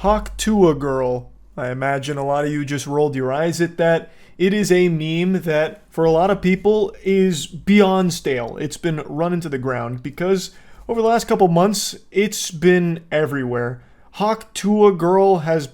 Hawk Tuah Girl. I imagine a lot of you just rolled your eyes at that. It is a meme that, for a lot of people, is beyond stale. It's been run into the ground because over the last couple months, it's been everywhere. Hawk Tuah Girl has,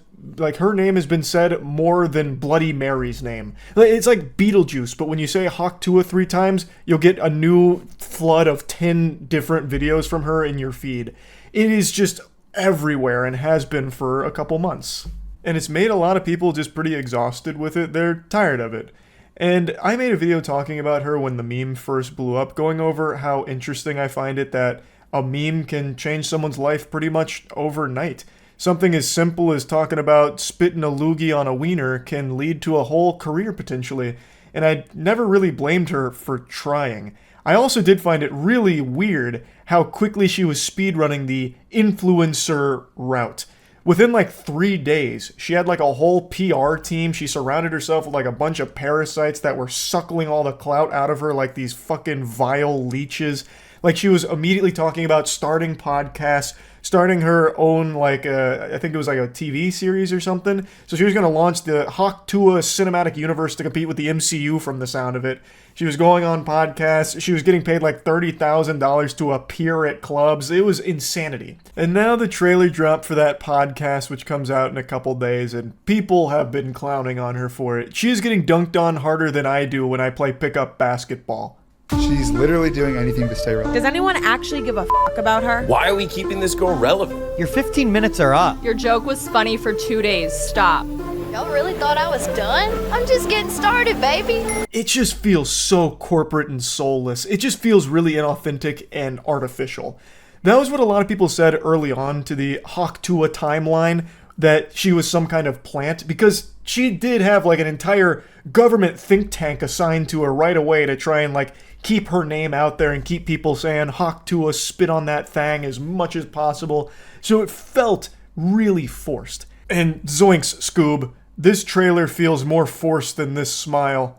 her name has been said more than Bloody Mary's name. It's like Beetlejuice, but when you say Hawk Tuah 3 times, you'll get a new flood of 10 different videos from her in your feed. It is just everywhere and has been for a couple months. And it's made a lot of people just pretty exhausted with it. They're tired of it. And I made a video talking about her when the meme first blew up, going over how interesting I find it that a meme can change someone's life pretty much overnight. Something as simple as talking about spitting a loogie on a wiener can lead to a whole career potentially. And I never really blamed her for trying. I also did find it really weird how quickly she was speedrunning the influencer route. Within 3 days, she had a whole PR team. She surrounded herself with a bunch of parasites that were suckling all the clout out of her like these fucking vile leeches. She was immediately talking about starting podcasts, starting her own, I think it was a TV series or something. So she was going to launch the Hawk Tuah cinematic universe to compete with the MCU from the sound of it. She was going on podcasts. She was getting paid $30,000 to appear at clubs. It was insanity. And now the trailer dropped for that podcast, which comes out in a couple days, and people have been clowning on her for it. She is getting dunked on harder than I do when I play pickup basketball. She's literally doing anything to stay relevant. Does anyone actually give a fuck about her? Why are we keeping this girl relevant? Your 15 minutes are up. Your joke was funny for 2 days. Stop. Y'all really thought I was done? I'm just getting started, baby. It just feels so corporate and soulless. It just feels really inauthentic and artificial. That was what a lot of people said early on to the Hawk Tuah timeline, that she was some kind of plant, because she did have an entire government think tank assigned to her right away to try and keep her name out there and keep people saying Hawk Tuah, spit on that thing as much as possible. So it felt really forced. And zoinks, Scoob, this trailer feels more forced than this smile.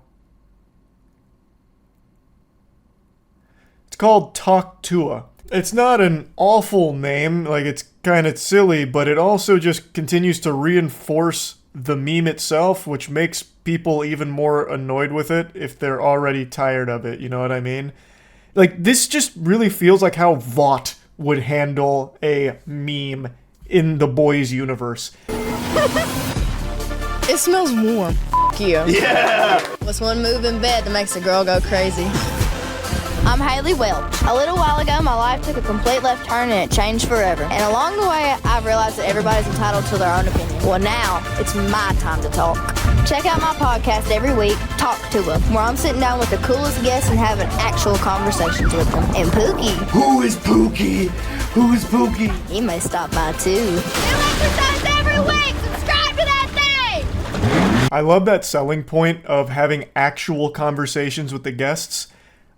It's called Talk Tuah. It's not an awful name, it's kind of silly, but it also just continues to reinforce the meme itself, which makes people even more annoyed with it if they're already tired of it, you know what I mean? This just really feels like how Vought would handle a meme in the boys universe. It smells warm. F*** you. Yeah! What's one move in bed that makes a girl go crazy? I'm Haley Welch. A little while ago, my life took a complete left turn and it changed forever. And along the way, I've realized that everybody's entitled to their own opinion. Well, now it's my time to talk. Check out my podcast every week, Talk Tuah, where I'm sitting down with the coolest guests and having actual conversations with them. And Pookie. Who is Pookie? Who is Pookie? He may stop by too. New episodes every week. Subscribe to that thing. I love that selling point of having actual conversations with the guests.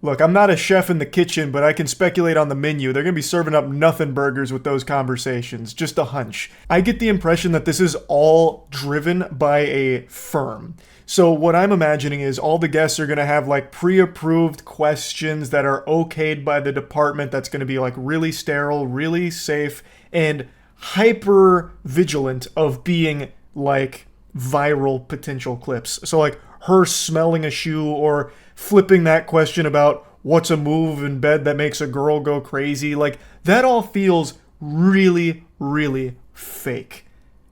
Look, I'm not a chef in the kitchen, but I can speculate on the menu. They're going to be serving up nothing burgers with those conversations. Just a hunch. I get the impression that this is all driven by a firm. So what I'm imagining is all the guests are going to have pre-approved questions that are okayed by the department that's going to be really sterile, really safe, and hyper vigilant of being viral potential clips. So her smelling a shoe or flipping that question about what's a move in bed that makes a girl go crazy. That all feels really, really fake.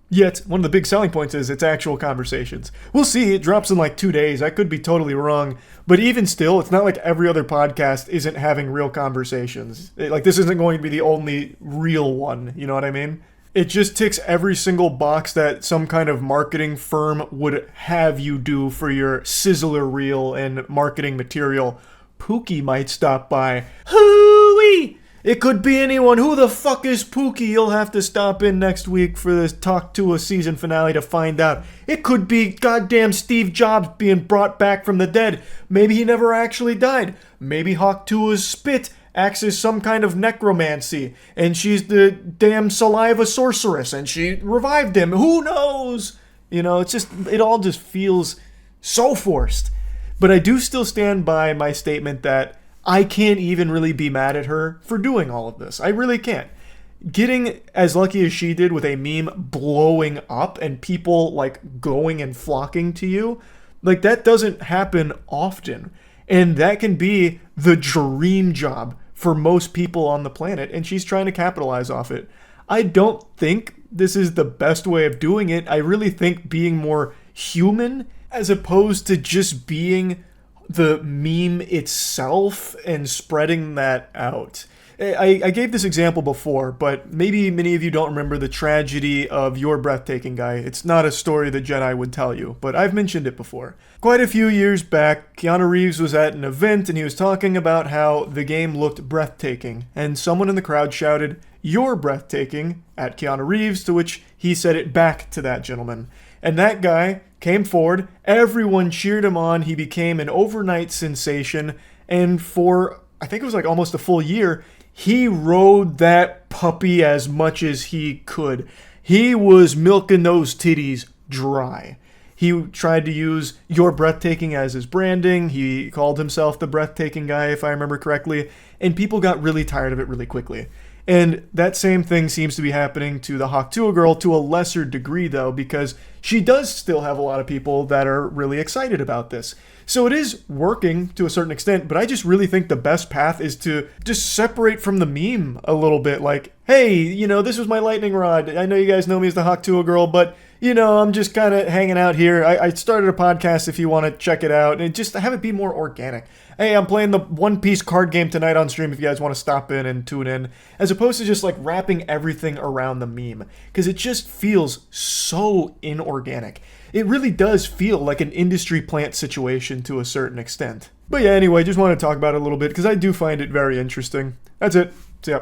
Yet, one of the big selling points is it's actual conversations. We'll see, it drops in 2 days. I could be totally wrong. But even still, it's not like every other podcast isn't having real conversations. This isn't going to be the only real one, you know what I mean? It just ticks every single box that some kind of marketing firm would have you do for your sizzler reel and marketing material. Pookie might stop by. Hooey! It could be anyone. Who the fuck is Pookie? You'll have to stop in next week for this Talk Tuah season finale to find out. It could be goddamn Steve Jobs being brought back from the dead. Maybe he never actually died. Maybe Hawk Tuah's spit acts as some kind of necromancy, and she's the damn saliva sorceress, and she revived him. Who knows? It all just feels so forced. But I do still stand by my statement that I can't even really be mad at her for doing all of this. I really can't. getting as lucky as she did with a meme blowing up and people like going and flocking to you, like that doesn't happen often. And that can be the dream job for most people on the planet, and she's trying to capitalize off it. I don't think this is the best way of doing it. I really think being more human as opposed to just being the meme itself and spreading that out. I gave this example before, but maybe many of you don't remember the tragedy of You're Breathtaking Guy. It's not a story the Jedi would tell you, but I've mentioned it before. Quite a few years back, Keanu Reeves was at an event and he was talking about how the game looked breathtaking, and someone in the crowd shouted, "You're breathtaking," at Keanu Reeves, to which he said it back to that gentleman. And that guy came forward, everyone cheered him on, he became an overnight sensation, and for, I think it was like almost a full year, he rode that puppy as much as he could. He was milking those titties dry. He tried to use You're Breathtaking as his branding. He called himself the Breathtaking Guy, if I remember correctly, and people got really tired of it really quickly. And that same thing seems to be happening to the Hawk Girl to a lesser degree, though, because she does still have a lot of people that are really excited about this. So it is working to a certain extent, but I just really think the best path is to just separate from the meme a little bit. Like, hey, you know, this was my lightning rod. I know you guys know me as the Hawk Girl, but, you know, I'm just kind of hanging out here. I started a podcast if you want to check it out, and just have it be more organic. Hey, I'm playing the One Piece card game tonight on stream if you guys want to stop in and tune in, as opposed to just like wrapping everything around the meme, because it just feels so inorganic. It really does feel like an industry plant situation to a certain extent. But yeah, anyway, just want to talk about it a little bit because I do find it very interesting. That's it. See ya.